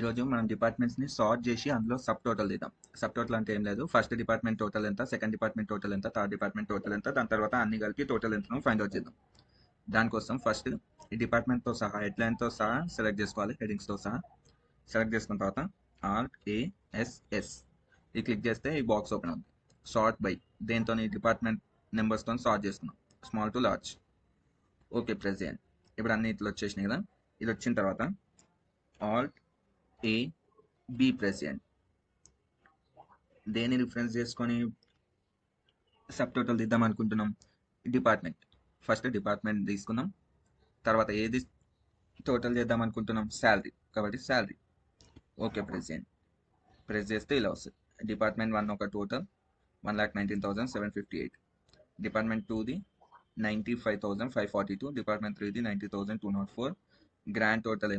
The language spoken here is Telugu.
ఈరోజు మనం డిపార్ట్మెంట్స్ని సార్ట్ చేసి అందులో సబ్ టోటల్ తీద్దాం. సబ్ టోటల్ అంటే ఏం లేదు, ఫస్ట్ డిపార్ట్మెంట్ టోటల్ ఎంత, సెకండ్ డిపార్ట్మెంట్ టోటల్ ఎంత, థర్డ్ డిపార్ట్మెంట్ టోటల్ ఎంత, దాని తర్వాత అన్ని కలిపి టోటల్ ఎంతనో ఫైండ్ అవుట్ చేద్దాం. దానికోసం ఫస్ట్ ఈ డిపార్ట్మెంట్తో సహా హెడ్లైన్తో సహా సెలెక్ట్ చేసుకోవాలి, హెడింగ్స్తో సహా సెలెక్ట్ చేసుకున్న తర్వాత RASS ఇది క్లిక్ చేస్తే ఈ బాక్స్ ఓపెన్ అవుతుంది. సార్ట్ బై దేంతో ఈ డిపార్ట్మెంట్ నెంబర్స్తో సార్ట్ చేసుకున్నాం, small to large. Okay press చేయండి. ఇప్పుడు అన్ని ఇట్లా వచ్చేసినాయి కదా. ఇది వచ్చిన తర్వాత Alt+B ప్రెస్ చేయండి. దేని రిఫరెన్స్ చేసుకొని సబ్ టోటల్ తీద్దాం అనుకుంటున్నాం? డిపార్ట్మెంట్. ఫస్ట్ డిపార్ట్మెంట్ తీసుకుందాం, తర్వాత ఏది టోటల్ చేద్దాం అనుకుంటున్నాం? శాలరీ. కాబట్టి శాలరీ. ఓకే ప్రెస్ చేయండి. ప్రెస్ చేస్తే ఇలా వస్తుంది. డిపార్ట్మెంట్ 1 ఒక టోటల్ 1,19,758, డిపార్ట్మెంట్ 2ది 95,542, డిపార్ట్మెంట్ 3ది 90,204, గ్రాండ్ టోటల్